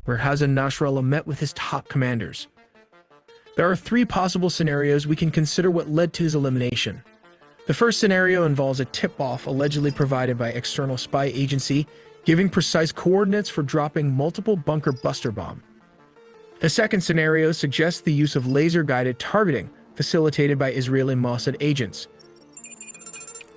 where Hassan Nasrallah met with his top commanders. There are three possible scenarios we can consider what led to his elimination. The first scenario involves a tip-off allegedly provided by external spy agency, giving precise coordinates for dropping multiple bunker buster bomb. The second scenario suggests the use of laser-guided targeting, facilitated by Israeli Mossad agents.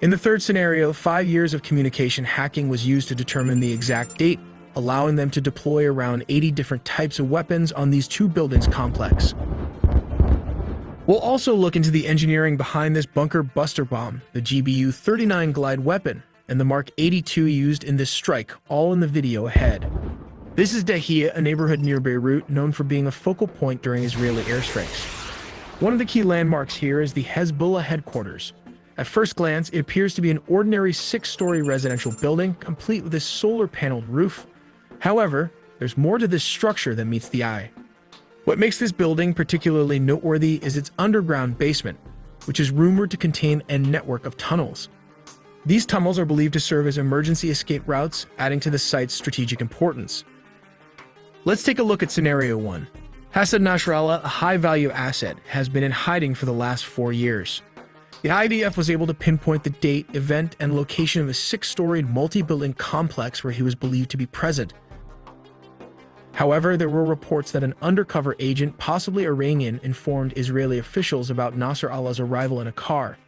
In the third scenario, 5 years of communication hacking was used to determine the exact date, allowing them to deploy around 80 different types of weapons on these two buildings complex. We'll also look into the engineering behind this bunker buster bomb, the GBU-39 glide weapon, and the Mark 82 used in this strike, all in the video ahead. This is Dahiyeh, a neighborhood near Beirut known for being a focal point during Israeli airstrikes. One of the key landmarks here is the Hezbollah headquarters. At first glance, it appears to be an ordinary 6-story residential building, complete with a solar-paneled roof. However, there's more to this structure than meets the eye. What makes this building particularly noteworthy is its underground basement, which is rumored to contain a network of tunnels. These tunnels are believed to serve as emergency escape routes, adding to the site's strategic importance. Let's take a look at Scenario 1. Hassan Nasrallah, a high-value asset, has been in hiding for the last 4 years. The IDF was able to pinpoint the date, event, and location of a 6-storied multi-building complex where he was believed to be present. However, there were reports that an undercover agent, possibly Iranian, informed Israeli officials about Nasrallah's arrival in a car.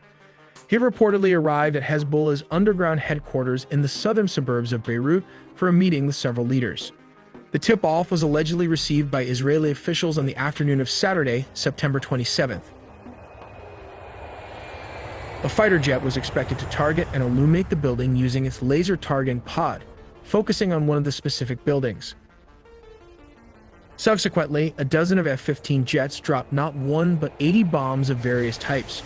He reportedly arrived at Hezbollah's underground headquarters in the southern suburbs of Beirut for a meeting with several leaders. The tip-off was allegedly received by Israeli officials on the afternoon of Saturday, September 27th. A fighter jet was expected to target and illuminate the building using its laser targeting pod, focusing on one of the specific buildings. Subsequently, a dozen of F-15 jets dropped not one but 80 bombs of various types.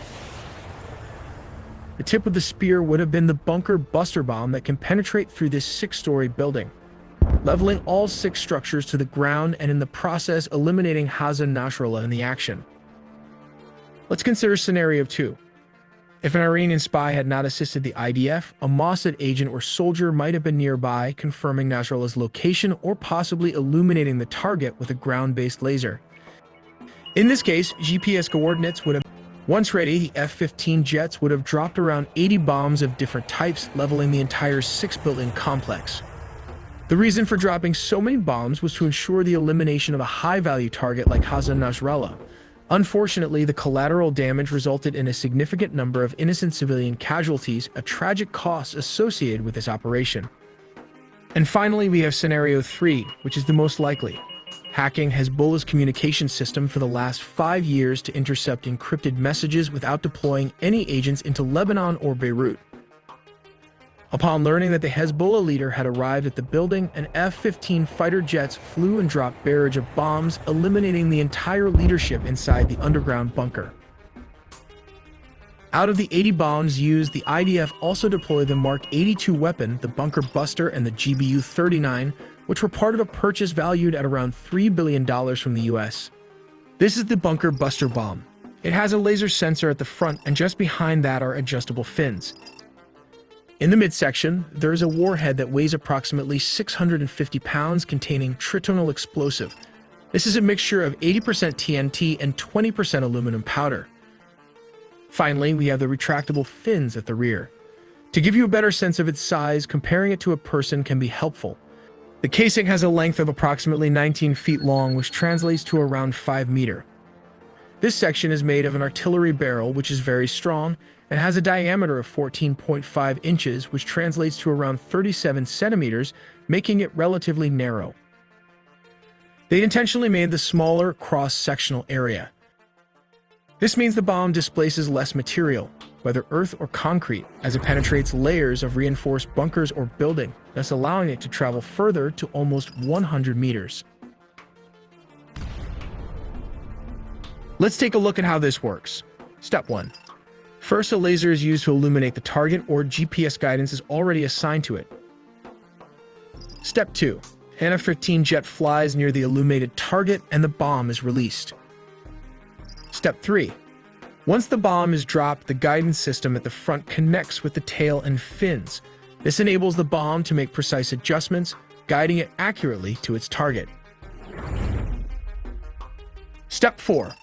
The tip of the spear would have been the bunker buster bomb that can penetrate through this 6-story building, leveling all 6 structures to the ground and in the process eliminating Hassan Nasrallah in the action. Let's consider Scenario 2. If an Iranian spy had not assisted the IDF, a Mossad agent or soldier might have been nearby, confirming Nasrallah's location or possibly illuminating the target with a ground-based laser. In this case, GPS coordinates would have. Once ready, the F-15 jets would have dropped around 80 bombs of different types, leveling the entire 6-building complex. The reason for dropping so many bombs was to ensure the elimination of a high-value target like Hassan Nasrallah. Unfortunately, the collateral damage resulted in a significant number of innocent civilian casualties, a tragic cost associated with this operation. And finally, we have Scenario 3, which is the most likely. Hacking Hezbollah's communication system for the last 5 years to intercept encrypted messages without deploying any agents into Lebanon or Beirut. Upon learning that the Hezbollah leader had arrived at the building, an F-15 fighter jets flew and dropped barrage of bombs, eliminating the entire leadership inside the underground bunker. Out of the 80 bombs used, the IDF also deployed the Mark 82 weapon, the bunker buster, and the GBU-39, which were part of a purchase valued at around $3 billion from the US. This is the bunker buster bomb. It has a laser sensor at the front, and just behind that are adjustable fins. In the midsection, there is a warhead that weighs approximately 650 pounds containing tritonal explosive. This is a mixture of 80% TNT and 20% aluminum powder. Finally, we have the retractable fins at the rear. To give you a better sense of its size, comparing it to a person can be helpful. The casing has a length of approximately 19 feet long, which translates to around 5 meters. This section is made of an artillery barrel, which is very strong, and has a diameter of 14.5 inches, which translates to around 37 centimeters, making it relatively narrow. They intentionally made the smaller cross-sectional area. This means the bomb displaces less material, whether earth or concrete, as it penetrates layers of reinforced bunkers or building, thus allowing it to travel further to almost 100 meters. Let's take a look at how this works. Step 1. First, a laser is used to illuminate the target, or GPS guidance is already assigned to it. Step 2. An F-15 jet flies near the illuminated target and the bomb is released. Step 3. Once the bomb is dropped, the guidance system at the front connects with the tail and fins. This enables the bomb to make precise adjustments, guiding it accurately to its target. Step 4.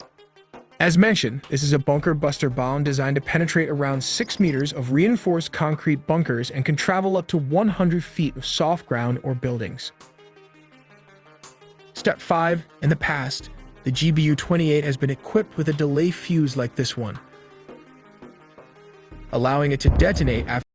As mentioned, this is a bunker buster bomb designed to penetrate around 6 meters of reinforced concrete bunkers and can travel up to 100 feet of soft ground or buildings. Step 5. In the past, the GBU-28 has been equipped with a delay fuse like this one, allowing it to detonate after